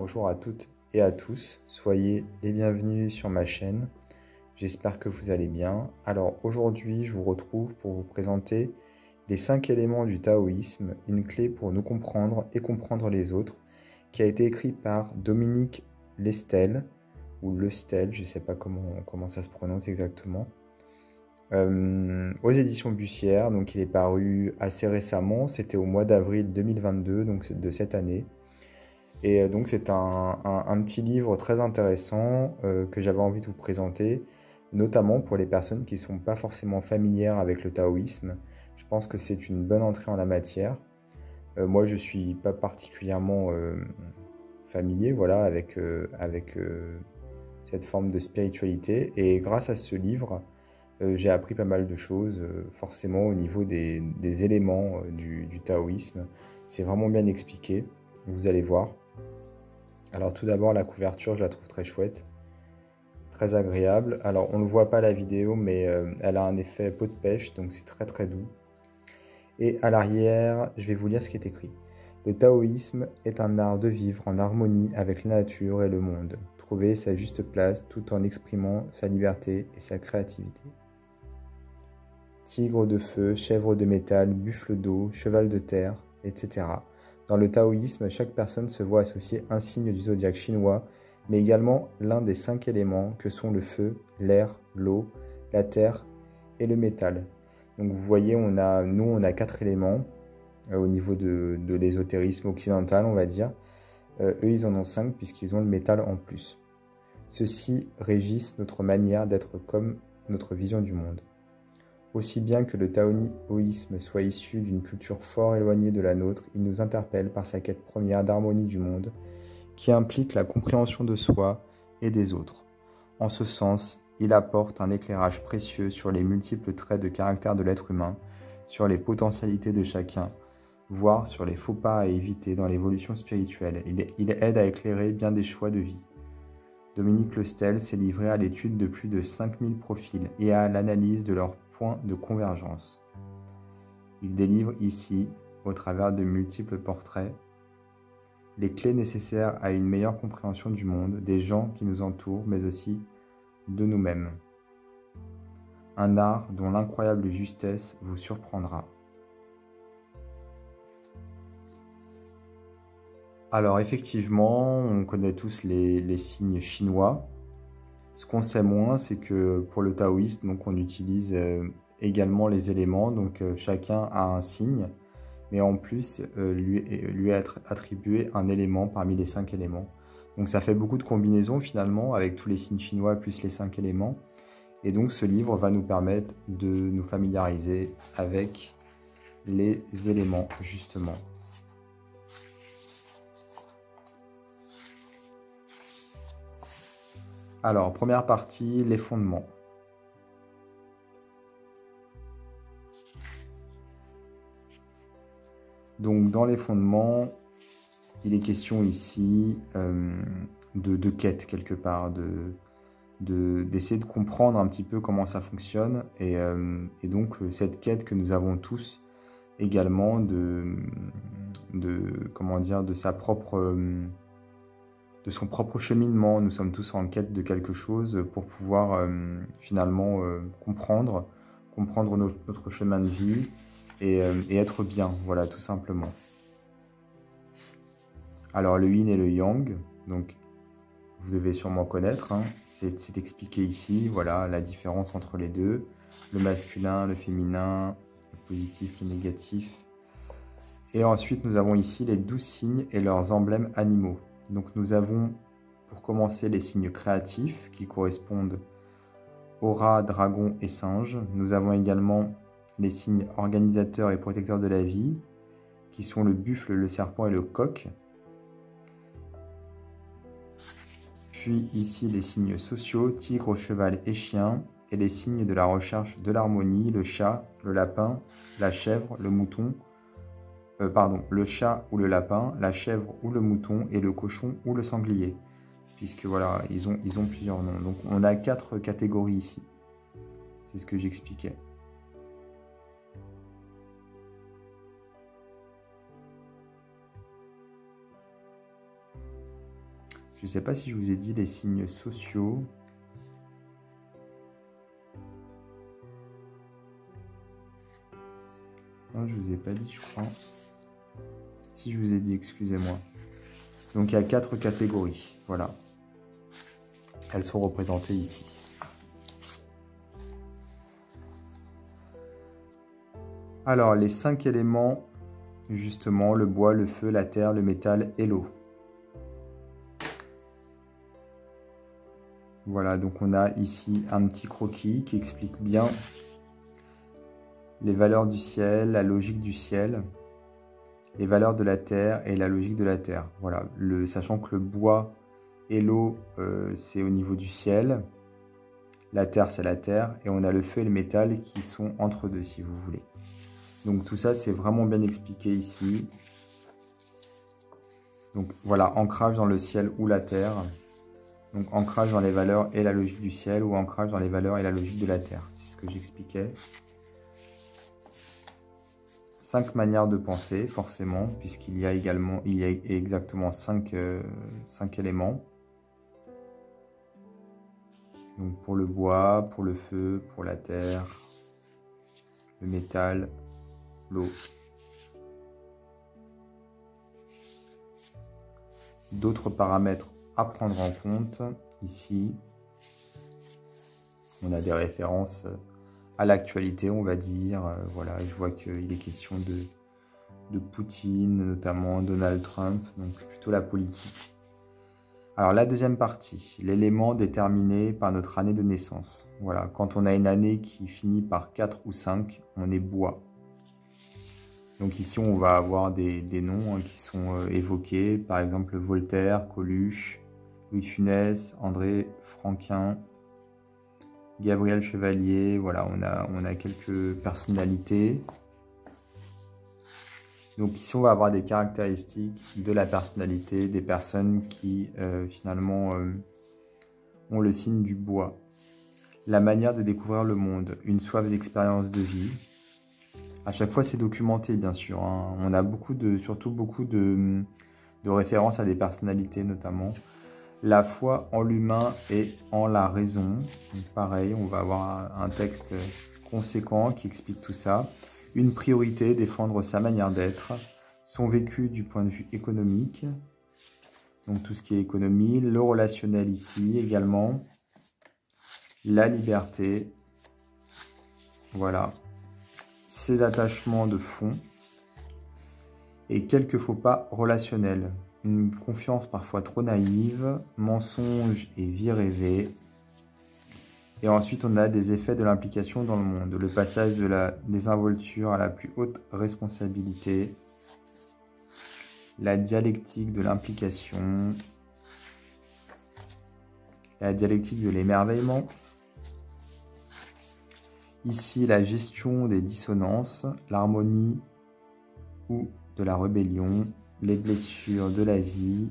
bonjour à toutes et à tous, soyez les bienvenus sur ma chaîne, j'espère que vous allez bien. Alors aujourd'hui je vous retrouve pour vous présenter les 5 éléments du taoïsme, une clé pour nous comprendre et comprendre les autres, qui a été écrit par Dominique Lestel, ou Lestel, je ne sais pas comment ça se prononce exactement, aux éditions Bussière. Donc il est paru assez récemment, c'était au mois d'avril 2022, donc de cette année. Et donc c'est un petit livre très intéressant que j'avais envie de vous présenter, notamment pour les personnes qui ne sont pas forcément familières avec le taoïsme. Je pense que c'est une bonne entrée en la matière. Moi je ne suis pas particulièrement familier voilà, avec cette forme de spiritualité, et grâce à ce livre, j'ai appris pas mal de choses, forcément au niveau des éléments du taoïsme. C'est vraiment bien expliqué, vous allez voir. Alors tout d'abord, la couverture, je la trouve très chouette, très agréable. Alors on ne le voit pas à la vidéo, mais elle a un effet peau de pêche, donc c'est très très doux. Et à l'arrière, je vais vous lire ce qui est écrit. Le taoïsme est un art de vivre en harmonie avec la nature et le monde, trouver sa juste place tout en exprimant sa liberté et sa créativité. Tigre de feu, chèvre de métal, buffle d'eau, cheval de terre, etc. Dans le taoïsme, chaque personne se voit associer un signe du zodiaque chinois, mais également l'un des 5 éléments que sont le feu, l'air, l'eau, la terre et le métal. Donc vous voyez, on a 4 éléments au niveau de l'ésotérisme occidental, on va dire. Eux, ils en ont 5 puisqu'ils ont le métal en plus. Ceux-ci régissent notre manière d'être comme notre vision du monde. Aussi bien que le taoïsme soit issu d'une culture fort éloignée de la nôtre, il nous interpelle par sa quête première d'harmonie du monde, qui implique la compréhension de soi et des autres. En ce sens, il apporte un éclairage précieux sur les multiples traits de caractère de l'être humain, sur les potentialités de chacun, voire sur les faux pas à éviter dans l'évolution spirituelle. Il aide à éclairer bien des choix de vie. Dominique Lestel s'est livré à l'étude de plus de 5000 profils et à l'analyse de leurs points de convergence. Il délivre ici, au travers de multiples portraits, les clés nécessaires à une meilleure compréhension du monde, des gens qui nous entourent, mais aussi de nous-mêmes. Un art dont l'incroyable justesse vous surprendra. Alors effectivement, on connaît tous les signes chinois. Ce qu'on sait moins, c'est que pour le taoïsme, donc on utilise également les éléments, donc chacun a un signe, mais en plus lui est attribué un élément parmi les 5 éléments. Donc ça fait beaucoup de combinaisons finalement avec tous les signes chinois plus les 5 éléments. Et donc ce livre va nous permettre de nous familiariser avec les éléments justement. Alors, première partie, les fondements. Donc, dans les fondements, il est question ici de quête quelque part, d'essayer de comprendre un petit peu comment ça fonctionne. Et donc, cette quête que nous avons tous également comment dire, de son propre cheminement. Nous sommes tous en quête de quelque chose pour pouvoir finalement comprendre notre chemin de vie et être bien, voilà, tout simplement. Alors le yin et le yang, donc vous devez sûrement connaître, hein, c'est expliqué ici, voilà, la différence entre les deux, le masculin, le féminin, le positif, le négatif. Et ensuite nous avons ici les 12 signes et leurs emblèmes animaux. Donc nous avons pour commencer les signes créatifs qui correspondent au rat, dragon et singe. Nous avons également les signes organisateurs et protecteurs de la vie qui sont le buffle, le serpent et le coq. Puis ici les signes sociaux, tigre, cheval et chien, et les signes de la recherche de l'harmonie, le chat, le lapin, la chèvre, le mouton, le chat ou le lapin, la chèvre ou le mouton et le cochon ou le sanglier. Puisque voilà, ils ont plusieurs noms. Donc on a 4 catégories ici. C'est ce que j'expliquais. ne sais pas si je vous ai dit les signes sociaux. Non, je ne vous ai pas dit, je crois. Si je vous ai dit, excusez-moi. Donc il y a 4 catégories, voilà. Elles sont représentées ici. Alors les 5 éléments, justement, le bois, le feu, la terre, le métal et l'eau. Voilà, donc on a ici un petit croquis qui explique bien les valeurs du ciel, la logique du ciel, les valeurs de la terre et la logique de la terre. Voilà, sachant que le bois et l'eau, c'est au niveau du ciel, la terre, c'est la terre, et on a le feu et le métal qui sont entre deux, si vous voulez. Donc tout ça, c'est vraiment bien expliqué ici. Donc voilà, ancrage dans le ciel ou la terre. Donc ancrage dans les valeurs et la logique du ciel, ou ancrage dans les valeurs et la logique de la terre. C'est ce que j'expliquais. 5 manières de penser, forcément, puisqu'il y a exactement 5 éléments. Donc pour le bois, pour le feu, pour la terre, le métal, l'eau. D'autres paramètres à prendre en compte, ici, on a des références à l'actualité, on va dire. Voilà, je vois qu'il est question de Poutine, notamment Donald Trump, donc plutôt la politique. Alors la deuxième partie, l'élément déterminé par notre année de naissance. Voilà, quand on a une année qui finit par 4 ou 5, on est bois. Donc ici, on va avoir des noms qui sont évoqués, par exemple Voltaire, Coluche, Louis de Funès, André Franquin, Gabriel Chevalier. Voilà, on a quelques personnalités. Donc ici, on va avoir des caractéristiques de la personnalité des personnes qui, finalement, ont le signe du bois. La manière de découvrir le monde, une soif d'expérience de vie. À chaque fois, c'est documenté, bien sûr. Hein. On a surtout beaucoup de références à des personnalités, notamment. La foi en l'humain et en la raison. Donc, pareil, on va avoir un texte conséquent qui explique tout ça. Une priorité, défendre sa manière d'être. Son vécu du point de vue économique. Donc, tout ce qui est économie. Le relationnel ici, également. La liberté. Voilà. Ses attachements de fond et quelques faux pas relationnels. Une confiance parfois trop naïve, mensonge et vie rêvée. Et ensuite, on a des effets de l'implication dans le monde. Le passage de la désinvolture à la plus haute responsabilité. La dialectique de l'implication. La dialectique de l'émerveillement. Ici, la gestion des dissonances, l'harmonie ou de la rébellion, les blessures de la vie,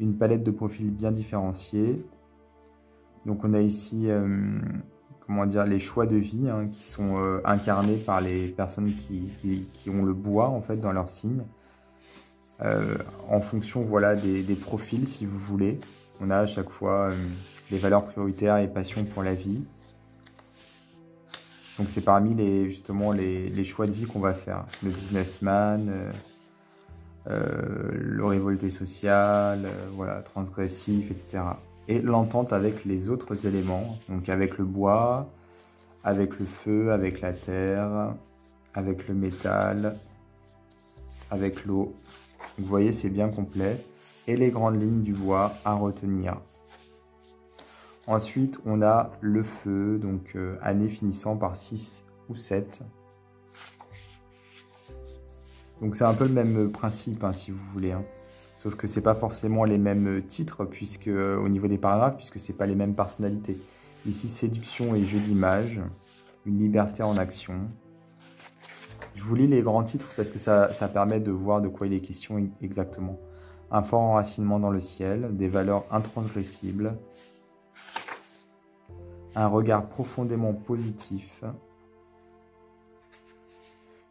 une palette de profils bien différenciés. Donc on a ici, comment dire, les choix de vie qui sont incarnés par les personnes qui ont le bois en fait dans leur signe. En fonction voilà, des profils, si vous voulez. On a à chaque fois les valeurs prioritaires et passion pour la vie. Donc c'est parmi justement les choix de vie qu'on va faire. Le businessman, le révolté social, voilà, transgressif, etc. Et l'entente avec les autres éléments, donc avec le bois, avec le feu, avec la terre, avec le métal, avec l'eau. Vous voyez, c'est bien complet. Et les grandes lignes du bois à retenir. Ensuite, on a le feu, donc année finissant par 6 ou 7. Donc c'est un peu le même principe, si vous voulez. Sauf que ce n'est pas forcément les mêmes titres au niveau des paragraphes, puisque ce n'est pas les mêmes personnalités. Ici, séduction et jeu d'image, une liberté en action. Je vous lis les grands titres parce que ça permet de voir de quoi il est question exactement. Un fort enracinement dans le ciel, des valeurs intransgressibles, un regard profondément positif,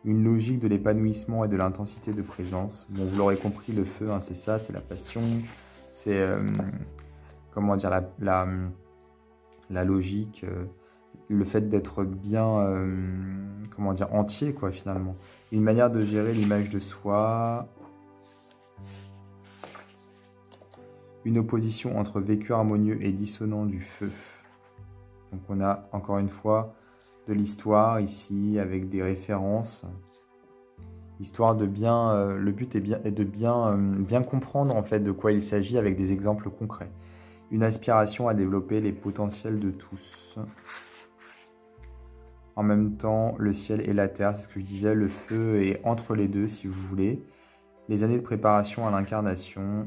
une logique de l'épanouissement et de l'intensité de présence. Bon, vous l'aurez compris, le feu, c'est ça, c'est la passion, c'est comment dire, la logique, le fait d'être bien, comment dire, entier, quoi, finalement. Une manière de gérer l'image de soi. Une opposition entre vécu harmonieux et dissonant du feu. Donc on a encore une fois de l'histoire ici avec des références. Histoire de bien, le but est de bien comprendre en fait de quoi il s'agit avec des exemples concrets. Une aspiration à développer les potentiels de tous. En même temps, le ciel et la terre, c'est ce que je disais, le feu est entre les deux si vous voulez. Les années de préparation à l'incarnation.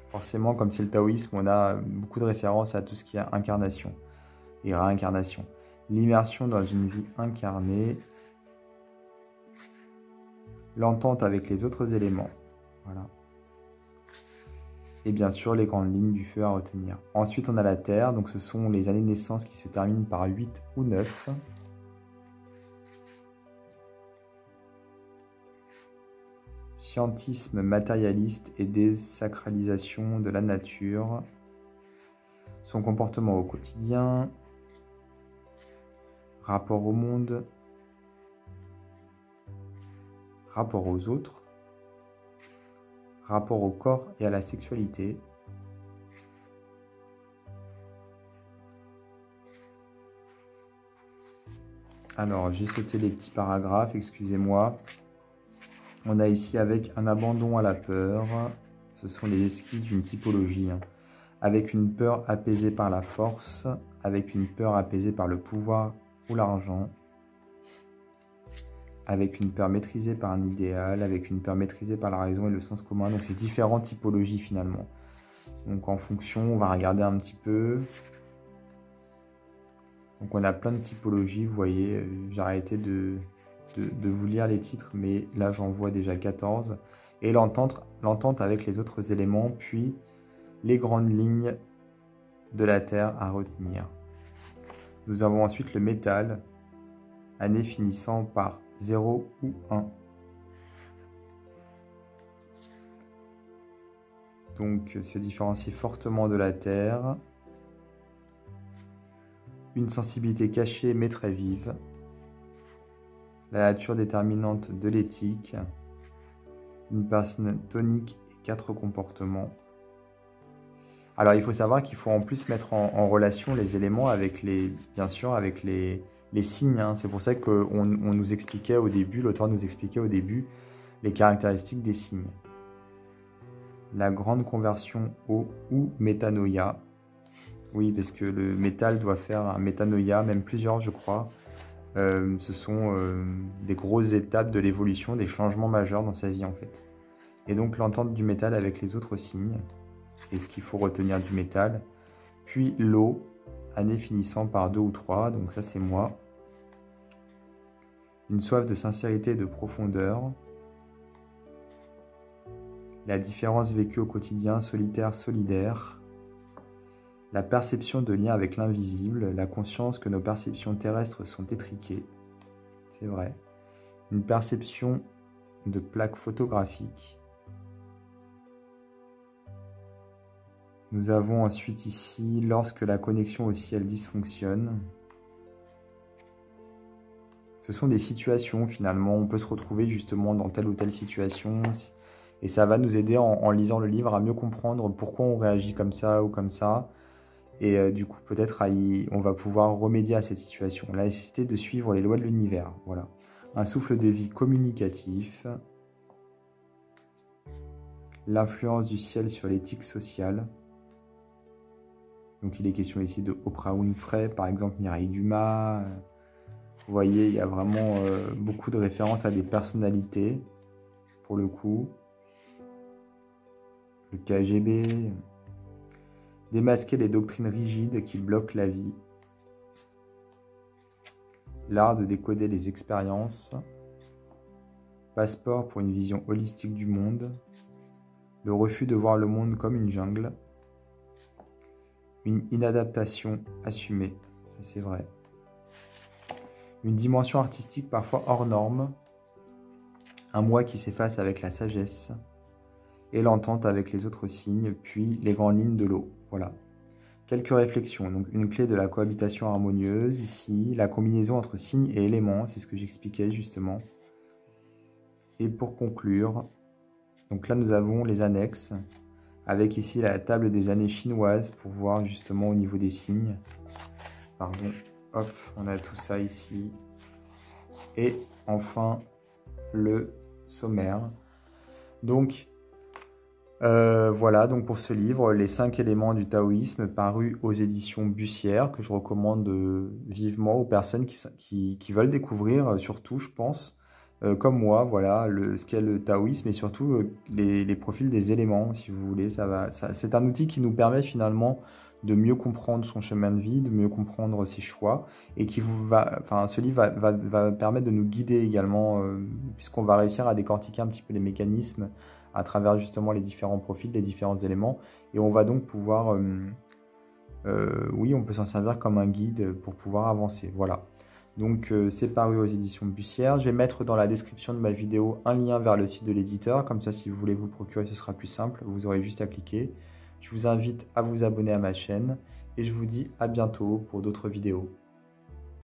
Forcément, comme c'est le taoïsme, on a beaucoup de références à tout ce qui est incarnation et réincarnation. L'immersion dans une vie incarnée. L'entente avec les autres éléments. Voilà. Et bien sûr, les grandes lignes du feu à retenir. Ensuite, on a la Terre. Donc, ce sont les années de naissance qui se terminent par 8 ou 9. Scientisme matérialiste et désacralisation de la nature. Son comportement au quotidien. Rapport au monde. Rapport aux autres. Rapport au corps et à la sexualité. Alors, j'ai sauté les petits paragraphes, excusez-moi. On a ici avec un abandon à la peur. Ce sont les esquisses d'une typologie. Avec une peur apaisée par la force, avec une peur apaisée par le pouvoir ou l'argent, avec une peur maîtrisée par un idéal, avec une peur maîtrisée par la raison et le sens commun. Donc, c'est différentes typologies finalement. Donc, en fonction, on va regarder un petit peu. Donc, on a plein de typologies. Vous voyez, j'ai arrêté de vous lire les titres, mais là, j'en vois déjà 14. Et l'entente avec les autres éléments, puis les grandes lignes de la Terre à retenir. Nous avons ensuite le métal, année finissant par 0 ou 1. Donc, se différencier fortement de la Terre. Une sensibilité cachée mais très vive. La nature déterminante de l'éthique. Une personne tonique et 4 comportements. Alors, il faut savoir qu'il faut en plus mettre en relation les éléments avec bien sûr, avec les signes. C'est pour ça qu'on nous expliquait au début, l'auteur nous expliquait au début les caractéristiques des signes. La grande conversion au ou métanoïa. Oui, parce que le métal doit faire un métanoïa, même plusieurs, je crois. Ce sont des grosses étapes de l'évolution, des changements majeurs dans sa vie, en fait. Et donc, l'entente du métal avec les autres signes. Et ce qu'il faut retenir du métal. Puis l'eau, année finissant par 2 ou 3, donc ça c'est moi. Une soif de sincérité et de profondeur. La différence vécue au quotidien, solitaire, solidaire. La perception de lien avec l'invisible, la conscience que nos perceptions terrestres sont étriquées. C'est vrai. Une perception de plaques photographiques. Nous avons ensuite ici, lorsque la connexion au ciel dysfonctionne. Ce sont des situations finalement, on peut se retrouver justement dans telle ou telle situation. Et ça va nous aider en lisant le livre à mieux comprendre pourquoi on réagit comme ça ou comme ça. Et du coup, peut-être on va pouvoir remédier à cette situation. La nécessité de suivre les lois de l'univers. Voilà. Un souffle de vie communicatif. L'influence du ciel sur l'éthique sociale. Donc il est question ici de Oprah Winfrey, par exemple Mireille Dumas. Vous voyez, il y a vraiment beaucoup de références à des personnalités, pour le coup. Le KGB. Démasquer les doctrines rigides qui bloquent la vie. L'art de décoder les expériences. Passeport pour une vision holistique du monde. Le refus de voir le monde comme une jungle. Une inadaptation assumée, c'est vrai. Une dimension artistique parfois hors norme. Un moi qui s'efface avec la sagesse. et l'entente avec les autres signes, puis les grandes lignes de l'eau. Voilà. Quelques réflexions. Donc, une clé de la cohabitation harmonieuse ici, la combinaison entre signes et éléments, c'est ce que j'expliquais justement. Et pour conclure, donc là nous avons les annexes, avec ici la table des années chinoises pour voir justement au niveau des signes. Pardon, hop, on a tout ça ici. Et enfin, le sommaire. Donc, voilà, donc pour ce livre, les 5 éléments du taoïsme, paru aux éditions Bussière, que je recommande vivement aux personnes qui veulent découvrir, surtout, je pense, comme moi, voilà, ce qu'est le taoïsme et surtout les profils des éléments, si vous voulez. C'est un outil qui nous permet finalement de mieux comprendre son chemin de vie, de mieux comprendre ses choix, et ce livre va permettre de nous guider également, puisqu'on va réussir à décortiquer un petit peu les mécanismes à travers justement les différents profils, les différents éléments, et on va donc pouvoir, oui, on peut s'en servir comme un guide pour pouvoir avancer, voilà. Donc c'est paru aux éditions Bussière. Je vais mettre dans la description de ma vidéo un lien vers le site de l'éditeur, comme ça si vous voulez vous le procurer ce sera plus simple, vous aurez juste à cliquer. Je vous invite à vous abonner à ma chaîne, et je vous dis à bientôt pour d'autres vidéos.